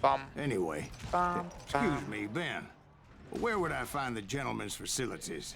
Bam. Anyway, Bam. excuse Bam. me, Ben. Where would I find the gentleman's facilities?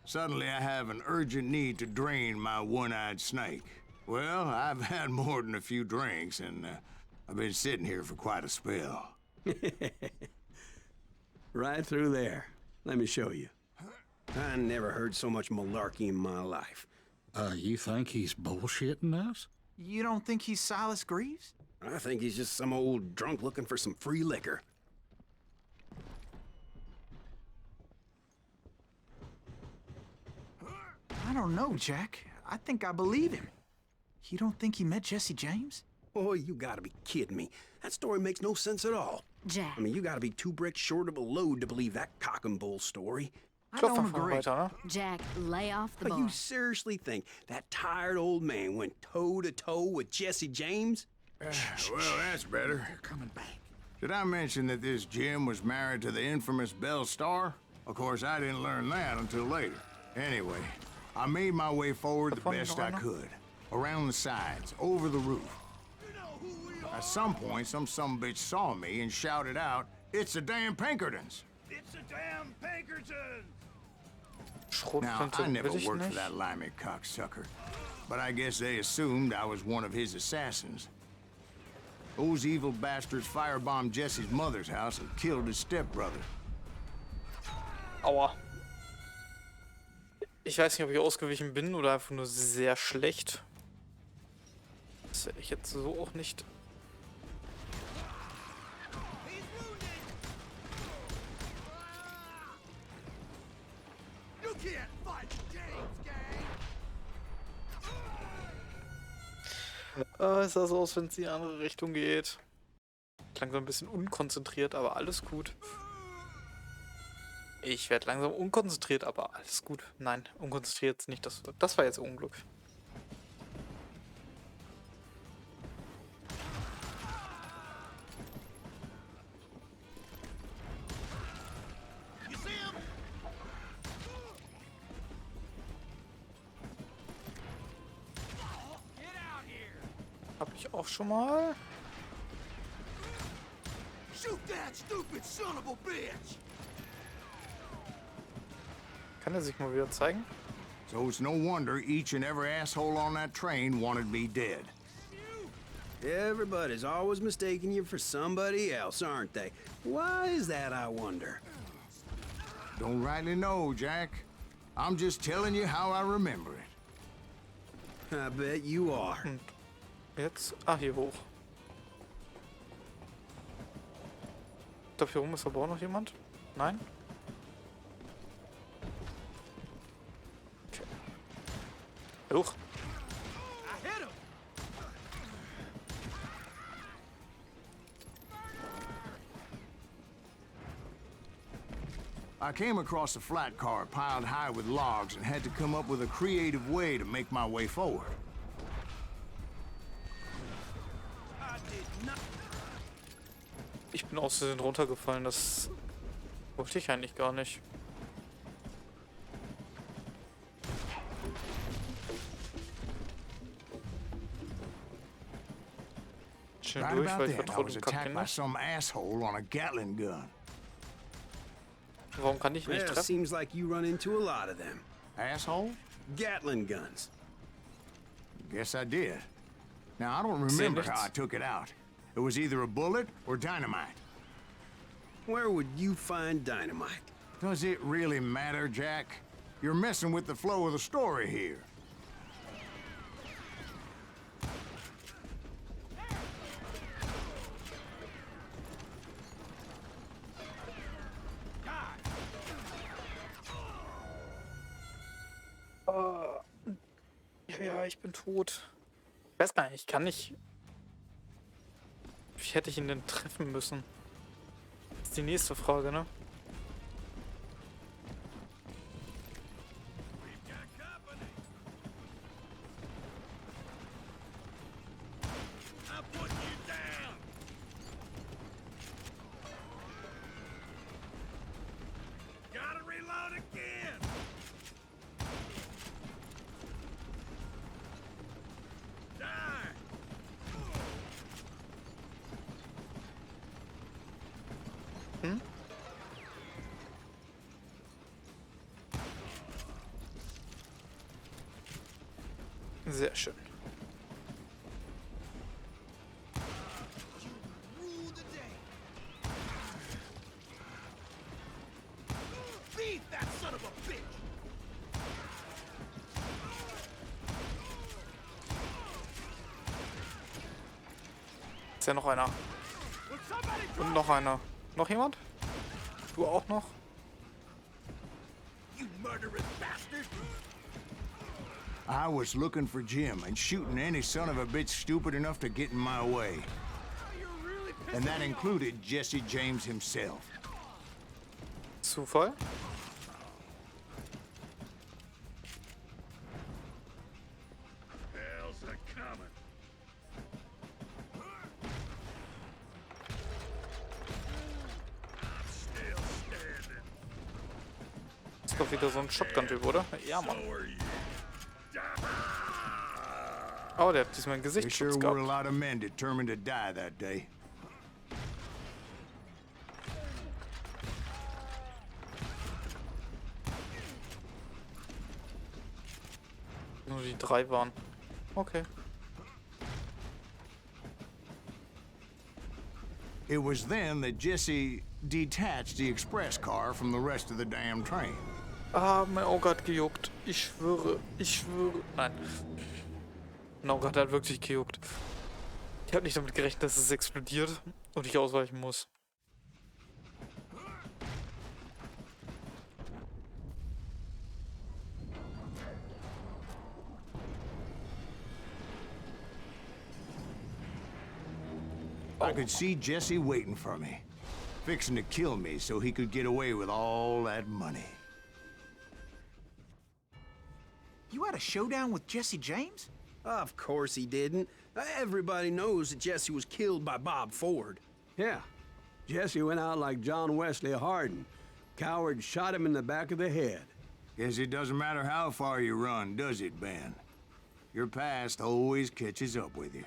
Suddenly I have an urgent need to drain my one-eyed snake. Well, I've had more than a few drinks, and I've been sitting here for quite a spell. Right through there. Let me show you. I never heard so much malarkey in my life. You think he's bullshitting us? You don't think he's Silas Greaves? I think he's just some old drunk looking for some free liquor. I don't know, Jack. I think I believe him. You don't think he met Jesse James? Oh, you gotta be kidding me. That story makes no sense at all. Jack. I mean, you gotta be 2 bricks short of a load to believe that cock and bull story. I Klopf don't einfach agree. weiter, ne? Jack, lay off the But bar. you seriously think that tired old man went toe-to-toe with Jesse James? Well, that's better. They're coming back. Did I mention that this Jim was married to the infamous Belle Starr? Of course, I didn't learn that until later. Anyway, I made my way forward the best I could. Around the sides, over the roof. At some point, some sumbitch saw me and shouted out, "It's the damn Pinkertons!" It's a damn Pinkerton! Now, Schrotflinte I never will ich worked for nicht. that limey cocksucker, but I guess they assumed I was one of his assassins. Those evil bastards firebombed Jesse's mother's house and killed his stepbrother. Aua. Ich weiß nicht, ob ich ausgewichen bin oder einfach nur sehr schlecht. Das hätte ich jetzt so auch nicht. You can't fight James, gang! Es sah so aus, wenn es in die andere Richtung geht. Klang so ein bisschen unkonzentriert, aber alles gut. Ich werde langsam unkonzentriert, aber alles gut. Nein, unkonzentriert nicht. Das war jetzt Unglück. You see him? Get out here! Hab ich auch schon mal. Shoot that stupid son of a bitch! Kann er sich mal wieder zeigen? So it's no wonder each and every asshole on that train wanted me dead. Everybody's always mistaking you for somebody else, aren't they? Why is that, I wonder? Don't rightly know, Jack. I'm just telling you how I remember it. I bet you are. Jetzt. Hier hoch. Ich glaube, hier oben ist aber auch noch jemand. Nein? Okay. Hoch. I hit him! I came across a flat car piled high with logs and had to come up with a creative way to make my way forward. I did not. Ich bin aus Versehen runtergefallen. Das wollte ich eigentlich gar nicht. Schön Right durch, about weil ich then, I vertraue was dem Kack attacked by nicht. some asshole on a Gatling gun. Warum kann ich nicht Well, treffen? seems like you run into a lot of them. Asshole? Gatling guns. Guess I did. Now, I don't remember nichts. how I took it out. It was either a bullet or dynamite. Where would you find dynamite? Does it really matter, Jack? You're messing with the flow of the story here. Ja, ich bin tot. Ich weiß gar nicht, ich kann nicht. Wie hätte ich ihn denn treffen müssen? Das ist die nächste Frage, ne? We've got company! I'm putting you down! Gotta reload again! Die! Sehr schön. Rule the day. Beat that son of a bitch. Ist ja noch einer. Will somebody Und drop noch einer. Noch jemand? Du auch noch? you murderous bastard? I was looking for Jim and shooting any son of a bitch stupid enough to get in my way. You're really pissing And that me off. included Jesse James himself. Zufall? Hell's a coming. I'm still standing. Ist doch wieder so ein Shotgun-Typ, oder? Ja, Mann. So are you. Oh, der hat diesmal einen There sure Gesichtsschutz were a gehabt. lot of men determined to die that day. Nur die 3 waren. Okay. It was then that Jesse detached the express car from the rest of the damn train. Ah, mein Auge hat gejuckt. Ich schwöre. Ich schwöre. Nein. Mein Auge hat halt wirklich gejuckt. Ich habe nicht damit gerechnet, dass es explodiert und ich ausweichen muss. I could see Jesse waiting for me, fixing to kill me so he could get away with all that money. You had a showdown with Jesse James? Of course he didn't. Everybody knows that Jesse was killed by Bob Ford. Yeah. Jesse went out like John Wesley Hardin. Coward shot him in the back of the head. Guess it doesn't matter how far you run, does it, Ben? Your past always catches up with you.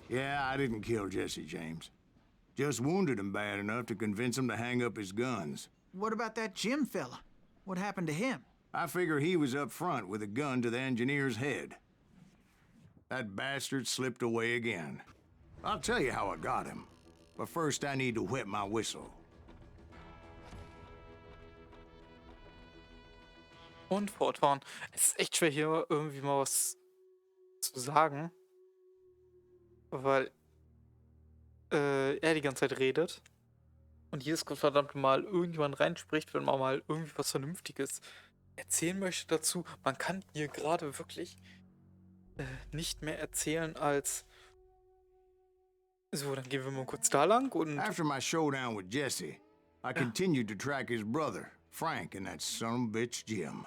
Yeah, I didn't kill Jesse James. Just wounded him bad enough to convince him to hang up his guns. What about that Jim fella? What happened to him? I figure he was up front with a gun to the engineer's head. That bastard slipped away again. I'll tell you how I got him. But first I need to wet my whistle. Und fortfahren. Es ist echt schwer, hier irgendwie mal was zu sagen. Weil er die ganze Zeit redet. Und jedes verdammte Mal irgendjemand reinspricht, wenn man mal irgendwie was Vernünftiges erzählen möchte dazu. Man kann hier gerade wirklich nicht mehr erzählen als... So, dann gehen wir mal kurz da lang und... After my showdown with Jesse, I continued to track his brother, Frank, and that son of a bitch, Jim.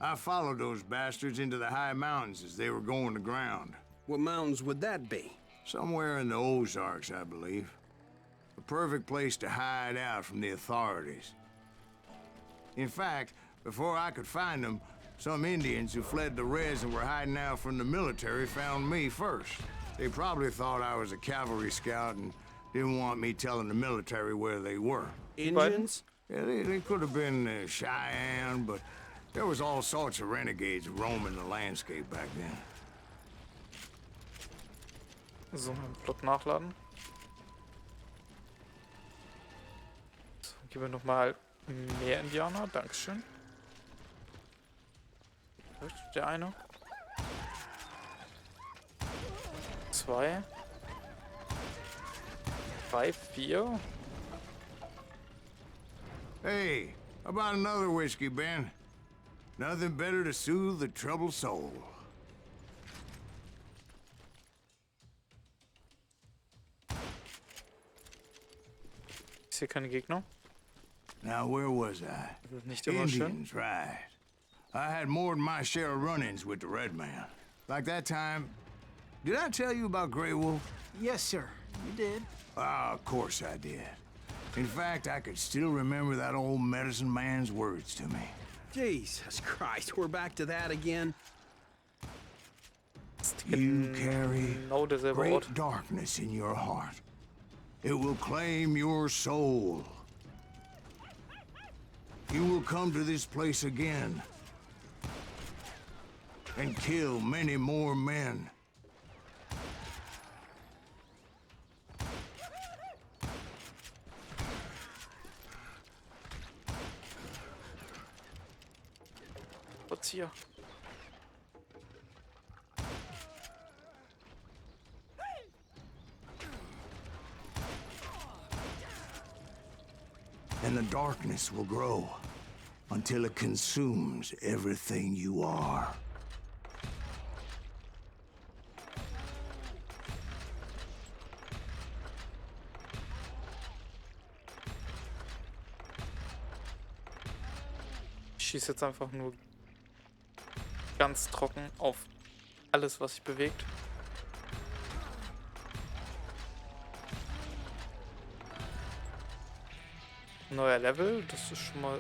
I followed those bastards into the high mountains as they were going to ground. What mountains would that be? Somewhere in the Ozarks, I believe. A perfect place to hide out from the authorities. In fact, before I could find them, some Indians who fled the res and were hiding out from the military found me first. They probably thought I was a cavalry scout and didn't want me telling the military where they were. Indians? Yeah, they could have been Cheyenne, but there was all sorts of renegades roaming the landscape back then. So, meinen Plot nachladen. So, geben wir nochmal mehr Indianer. Dankeschön. Der eine. 2. 3, 4. Hey, how about another whiskey, Ben? Nothing better to soothe the troubled soul. Ist hier keine Gegner? Now, where was I? Das ist nicht immer schön. Indians, right. I had more than my share of run-ins with the Red Man. Like that time... Did I tell you about Grey Wolf? Yes, sir. You did. Ah, of course I did. In fact, I could still remember that old medicine man's words to me. Jesus Christ, we're back to that again. You carry Genau derselbe Ort. great darkness in your heart. It will claim your soul. You will come to this place again and kill many more men. What's hier? And the darkness will grow until it consumes everything you are. Ich schieße jetzt einfach nur ganz trocken auf alles, was sich bewegt. Neuer Level, das ist schon mal...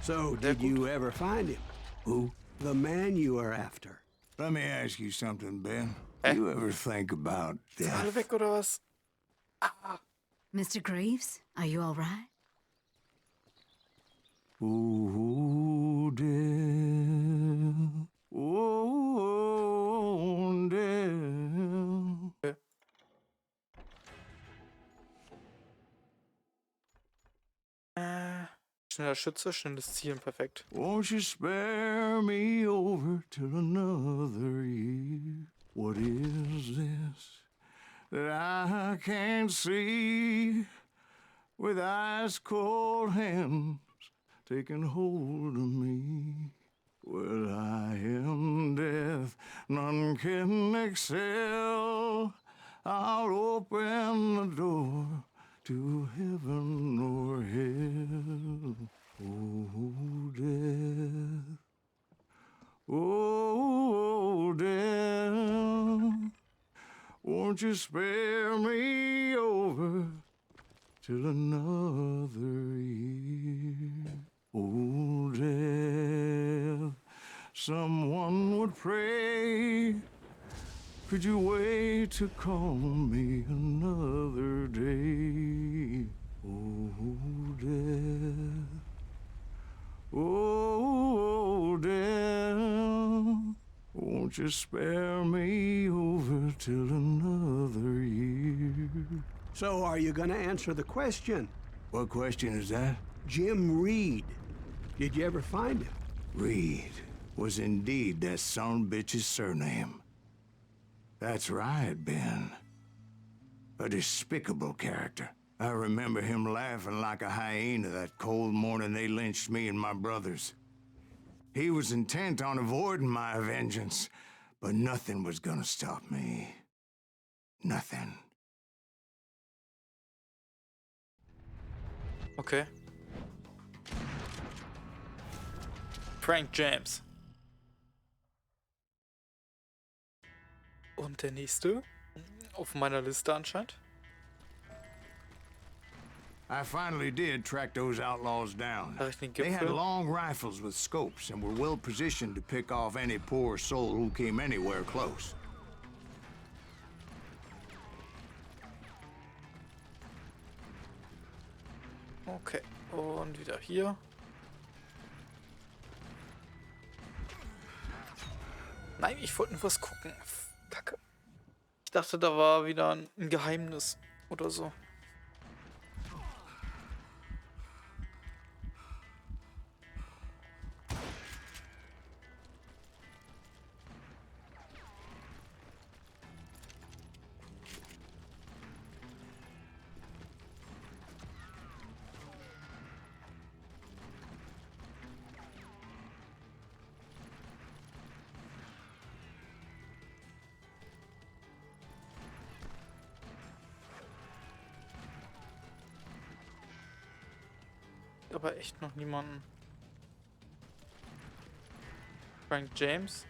So, Sehr did gut. you ever find him? Who? The man you are after. Let me ask you something, Ben. Eh? You ever think about Ist alle death? weg oder was? Mr. Greaves, are you all right? Ooh, death. Ooh, death. Schneller Schütze, schnelles Zielen, perfekt. Won't you spare me over till another year? What is this that I can't see with ice cold hands taking hold of me? Well, I am death, none can excel. I'll open the door to heaven or hell. Oh, death. Oh, death. Won't you spare me over till another year? Oh, death. Someone would pray. Could you wait to call me another day? Oh, death. Oh, death. Won't you spare me over till another year? So, are you gonna answer the question? What question is that? Jim Reed. Did you ever find him? Reed was indeed that son bitch's surname. That's right, Ben. A despicable character. I remember him laughing like a hyena that cold morning they lynched me and my brothers. He was intent on avoiding my vengeance, but nothing was gonna stop me. Nothing. Okay. Frank James. Und der nächste auf meiner Liste anscheinend. I finally did track those outlaws down. Da rechts den They had Gipfel. long rifles with scopes and were well positioned to pick off any poor soul who came anywhere close. Okay, und wieder hier. Nein, ich wollte nur was gucken. Kacke. Ich dachte, da war wieder ein Geheimnis oder so. Aber echt noch niemanden. Frank James.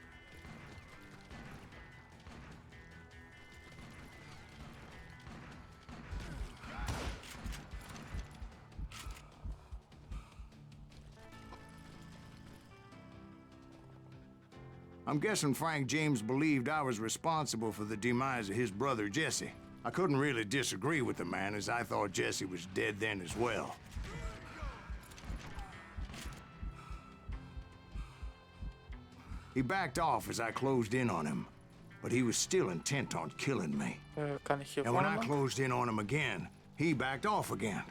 I'm guessing Frank James believed I was responsible for the demise of his brother Jesse. I couldn't really disagree with the man, as I thought Jesse was dead then as well. He backed off as I closed in on him, but he was still intent on killing me. Kann ich hier And when vorne I lang? closed in on him again, he backed off again,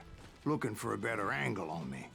looking for a better angle on me.